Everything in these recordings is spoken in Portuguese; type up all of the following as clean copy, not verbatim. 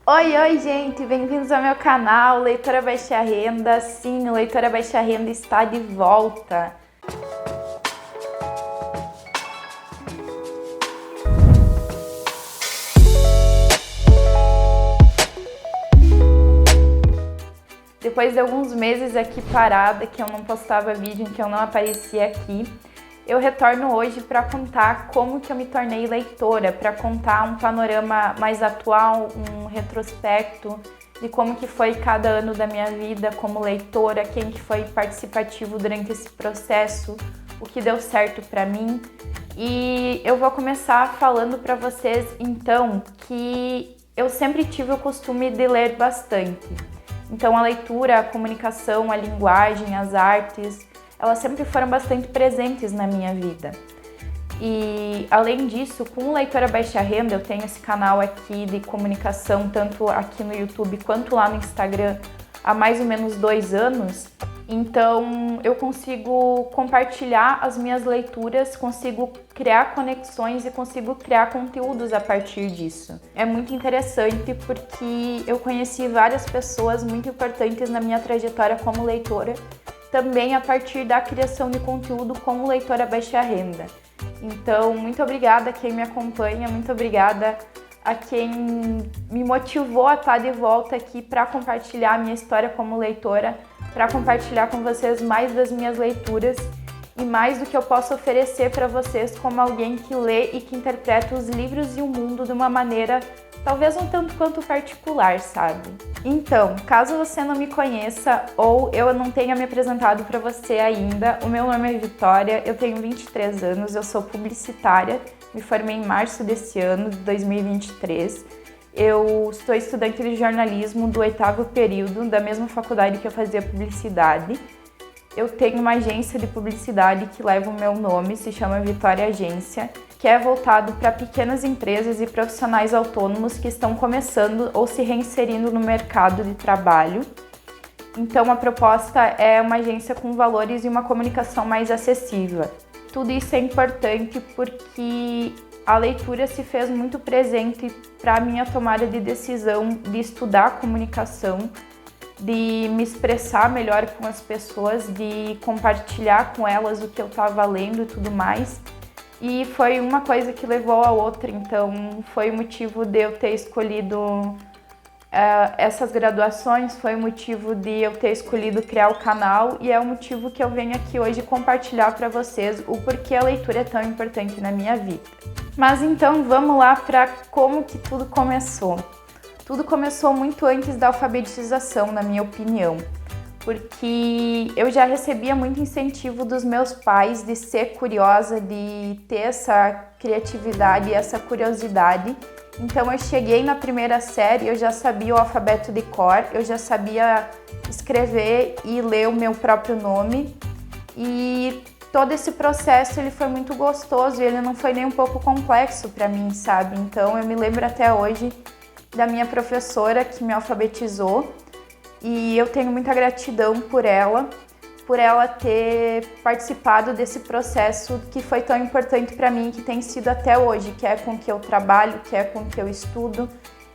Oi, gente! Bem-vindos ao meu canal Leitora Baixa Renda. Sim, o Leitora Baixa Renda está de volta. Depois de alguns meses aqui parada, que eu não postava vídeo, que eu não aparecia aqui, eu retorno hoje para contar como que eu me tornei leitora, para contar um panorama mais atual, um retrospecto de como que foi cada ano da minha vida como leitora, quem que foi participativo durante esse processo, o que deu certo para mim. E eu vou começar falando para vocês então que eu sempre tive o costume de ler bastante. Então a leitura, a comunicação, a linguagem, as artes, elas sempre foram bastante presentes na minha vida. E além disso, com o Leitora Baixa Renda, eu tenho esse canal aqui de comunicação, tanto aqui no YouTube quanto lá no Instagram, há mais ou menos 2 anos. Então eu consigo compartilhar as minhas leituras, consigo criar conexões e consigo criar conteúdos a partir disso. É muito interessante porque eu conheci várias pessoas muito importantes na minha trajetória como leitora, também a partir da criação de conteúdo como Leitora Baixa Renda. Então, muito obrigada a quem me acompanha, muito obrigada a quem me motivou a estar de volta aqui para compartilhar a minha história como leitora, para compartilhar com vocês mais das minhas leituras e mais do que eu posso oferecer para vocês como alguém que lê e que interpreta os livros e o mundo de uma maneira talvez um tanto quanto particular, sabe? Então, caso você não me conheça ou eu não tenha me apresentado para você ainda, o meu nome é Vitória, eu tenho 23 anos, eu sou publicitária, me formei em março desse ano, de 2023. Eu sou estudante de jornalismo do 8º período, da mesma faculdade que eu fazia publicidade. Eu tenho uma agência de publicidade que leva o meu nome, se chama Vitória Agência, que é voltado para pequenas empresas e profissionais autônomos que estão começando ou se reinserindo no mercado de trabalho. Então a proposta é uma agência com valores e uma comunicação mais acessível. Tudo isso é importante porque a leitura se fez muito presente para a minha tomada de decisão de estudar comunicação, de me expressar melhor com as pessoas, de compartilhar com elas o que eu estava lendo e tudo mais. E foi uma coisa que levou a outra, então foi o motivo de eu ter escolhido essas graduações, foi o motivo de eu ter escolhido criar o canal e é o motivo que eu venho aqui hoje compartilhar para vocês o porquê a leitura é tão importante na minha vida. Mas então vamos lá para como que tudo começou. Tudo começou muito antes da alfabetização, na minha opinião, porque eu já recebia muito incentivo dos meus pais de ser curiosa, de ter essa criatividade e essa curiosidade. Então eu cheguei na primeira série, eu já sabia o alfabeto de cor, eu já sabia escrever e ler o meu próprio nome e todo esse processo ele foi muito gostoso e ele não foi nem um pouco complexo para mim, sabe? Então eu me lembro até hoje da minha professora que me alfabetizou e eu tenho muita gratidão por ela ter participado desse processo que foi tão importante para mim, que tem sido até hoje, que é com que eu trabalho, que é com que eu estudo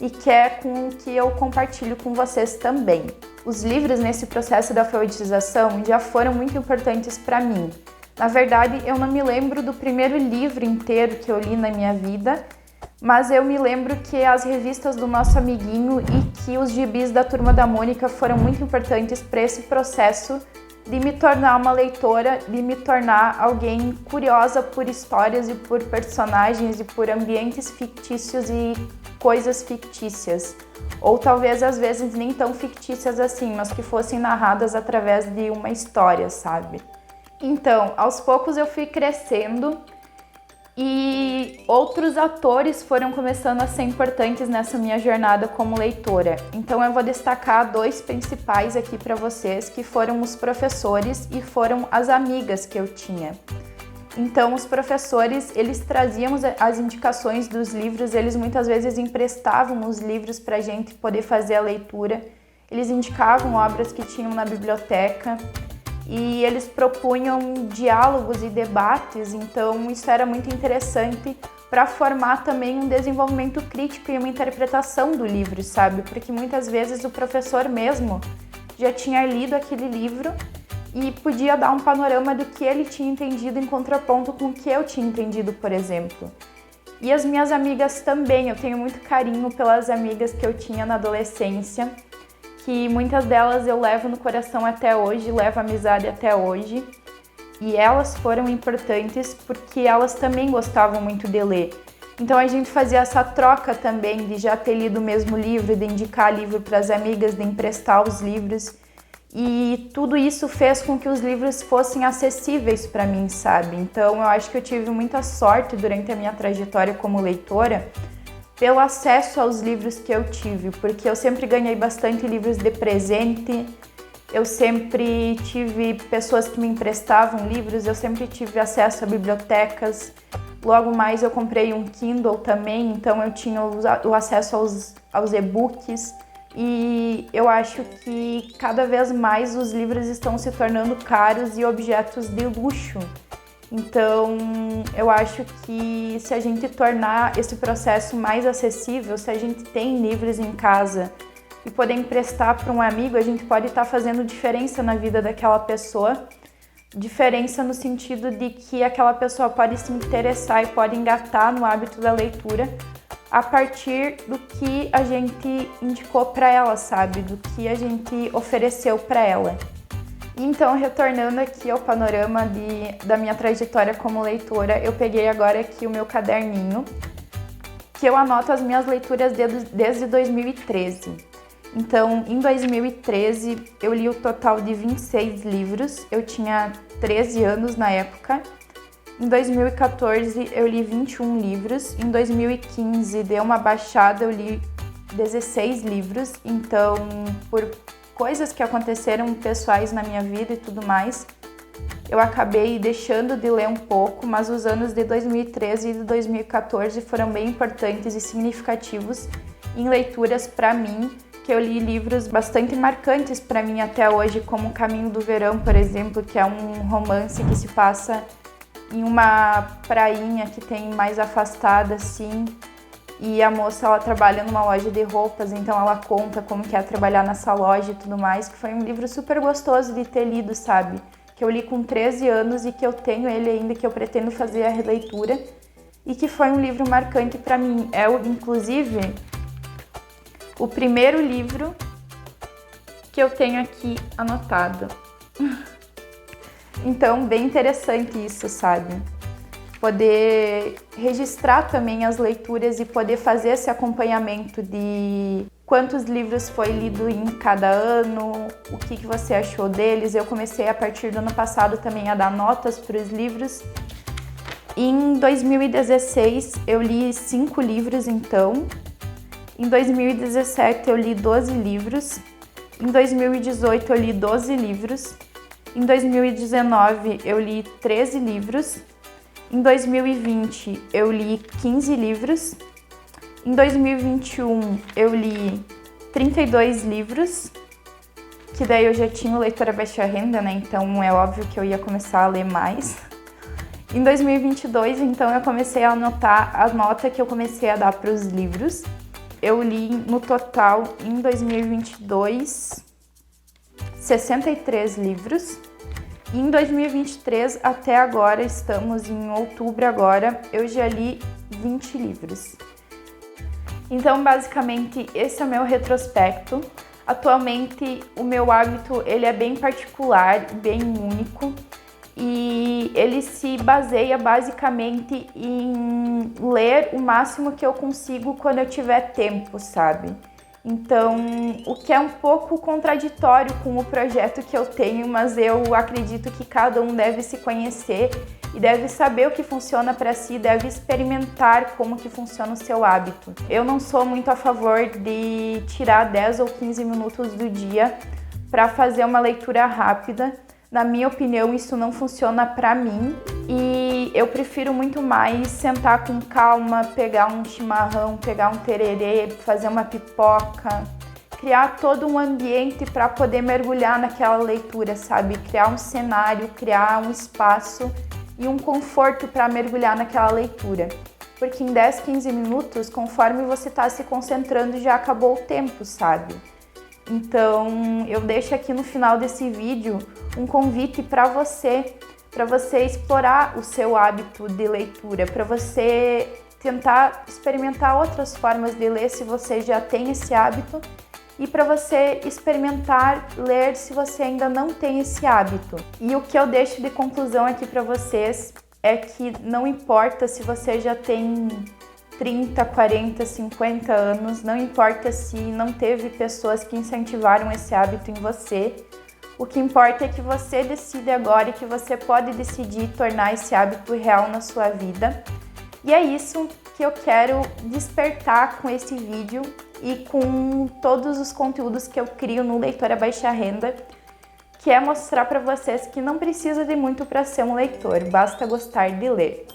e que é com que eu compartilho com vocês também. Os livros nesse processo da alfabetização já foram muito importantes para mim. Na verdade, eu não me lembro do primeiro livro inteiro que eu li na minha vida, mas eu me lembro que as revistas do nosso amiguinho e que os gibis da Turma da Mônica foram muito importantes para esse processo de me tornar uma leitora, de me tornar alguém curiosa por histórias e por personagens e por ambientes fictícios e coisas fictícias. Ou talvez às vezes nem tão fictícias assim, mas que fossem narradas através de uma história, sabe? Então, aos poucos eu fui crescendo e outros atores foram começando a ser importantes nessa minha jornada como leitora. Então eu vou destacar 2 principais aqui para vocês, que foram os professores e foram as amigas que eu tinha. Então os professores, eles traziam as indicações dos livros, eles muitas vezes emprestavam os livros para a gente poder fazer a leitura, eles indicavam obras que tinham na biblioteca, e eles propunham diálogos e debates, então isso era muito interessante para formar também um desenvolvimento crítico e uma interpretação do livro, sabe? Porque muitas vezes o professor mesmo já tinha lido aquele livro e podia dar um panorama do que ele tinha entendido em contraponto com o que eu tinha entendido, por exemplo. E as minhas amigas também, eu tenho muito carinho pelas amigas que eu tinha na adolescência, que muitas delas eu levo no coração até hoje, levo amizade até hoje. E elas foram importantes porque elas também gostavam muito de ler. Então a gente fazia essa troca também de já ter lido o mesmo livro, de indicar livro para as amigas, de emprestar os livros. E tudo isso fez com que os livros fossem acessíveis para mim, sabe? Então eu acho que eu tive muita sorte durante a minha trajetória como leitora pelo acesso aos livros que eu tive, porque eu sempre ganhei bastante livros de presente, eu sempre tive pessoas que me emprestavam livros, eu sempre tive acesso a bibliotecas. Logo mais eu comprei um Kindle também, então eu tinha o acesso aos e-books. E eu acho que cada vez mais os livros estão se tornando caros e objetos de luxo. Então, eu acho que se a gente tornar esse processo mais acessível, se a gente tem livros em casa e poder emprestar para um amigo, a gente pode estar fazendo diferença na vida daquela pessoa. Diferença no sentido de que aquela pessoa pode se interessar e pode engatar no hábito da leitura a partir do que a gente indicou para ela, sabe? Do que a gente ofereceu para ela. Então, retornando aqui ao panorama da minha trajetória como leitora, eu peguei agora aqui o meu caderninho, que eu anoto as minhas leituras desde 2013. Então, em 2013, eu li o total de 26 livros, eu tinha 13 anos na época. Em 2014, eu li 21 livros. Em 2015, deu uma baixada, eu li 16 livros. Então, por coisas que aconteceram pessoais na minha vida e tudo mais, eu acabei deixando de ler um pouco, mas os anos de 2013 e de 2014 foram bem importantes e significativos em leituras para mim, que eu li livros bastante marcantes para mim até hoje, como O Caminho do Verão, por exemplo, que é um romance que se passa em uma prainha que tem mais afastada, assim, e a moça, ela trabalha numa loja de roupas, então ela conta como que é trabalhar nessa loja e tudo mais, que foi um livro super gostoso de ter lido, sabe? Que eu li com 13 anos e que eu tenho ele ainda, que eu pretendo fazer a releitura, e que foi um livro marcante para mim. É, inclusive, o primeiro livro que eu tenho aqui anotado. Então, bem interessante isso, sabe? Poder registrar também as leituras e poder fazer esse acompanhamento de quantos livros foi lido em cada ano, o que você achou deles. Eu comecei a partir do ano passado também a dar notas para os livros. Em 2016 eu li 5 livros então. Em 2017 eu li 12 livros. Em 2018 eu li 12 livros. Em 2019 eu li 13 livros. Em 2020 eu li 15 livros. Em 2021 eu li 32 livros, que daí eu já tinha o Leitora Baixa Renda, né? Então é óbvio que eu ia começar a ler mais. Em 2022, então, eu comecei a anotar a nota que eu comecei a dar para os livros. Eu li no total, em 2022, 63 livros. E em 2023, até agora, estamos em outubro agora, eu já li 20 livros. Então, basicamente, esse é o meu retrospecto. Atualmente, o meu hábito ele é bem particular, bem único. E ele se baseia basicamente em ler o máximo que eu consigo quando eu tiver tempo, sabe? Então, o que é um pouco contraditório com o projeto que eu tenho, mas eu acredito que cada um deve se conhecer e deve saber o que funciona para si, deve experimentar como que funciona o seu hábito. Eu não sou muito a favor de tirar 10 ou 15 minutos do dia para fazer uma leitura rápida. Na minha opinião, isso não funciona para mim e eu prefiro muito mais sentar com calma, pegar um chimarrão, pegar um tererê, fazer uma pipoca, criar todo um ambiente para poder mergulhar naquela leitura, sabe? Criar um cenário, criar um espaço e um conforto para mergulhar naquela leitura. porque em 10, 15 minutos, conforme você está se concentrando, já acabou o tempo, sabe? Então, eu deixo aqui no final desse vídeo um convite para você explorar o seu hábito de leitura, para você tentar experimentar outras formas de ler se você já tem esse hábito e para você experimentar ler se você ainda não tem esse hábito. E o que eu deixo de conclusão aqui para vocês é que não importa se você já tem 30, 40, 50 anos, não importa se não teve pessoas que incentivaram esse hábito em você, o que importa é que você decide agora e que você pode decidir tornar esse hábito real na sua vida. E é isso que eu quero despertar com esse vídeo e com todos os conteúdos que eu crio no Leitora Baixa Renda, que é mostrar para vocês que não precisa de muito para ser um leitor, basta gostar de ler.